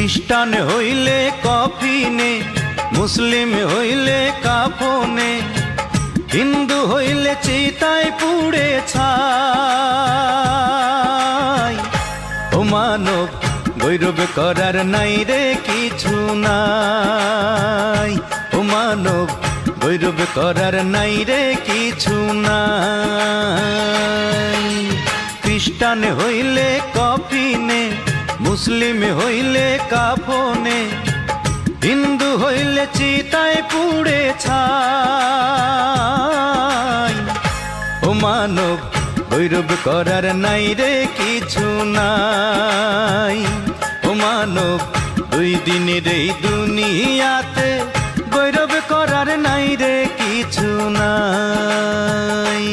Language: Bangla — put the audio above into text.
খ্রিস্টান হইলে কফিনে, মুসলিম হইলে কাফনে, হিন্দু হইলে চিতায় পুড়ে ছাই। ও মানব গৌরব করার নাই রে কিছু নাই, ও মানব গৌরব করার নাই রে কিছু নাই। খ্রিস্টান হইলে কফিনে, মুসলিম হইলে কাফনে, হিন্দু হইলে চিতায় পুড়ে ছাই। ও মানব গৌরব করার নাই রে কিছু নাই, ও মানব দুই দিনের এই দুনিয়াতে গৌরব করার নাই রে কিছু নাই।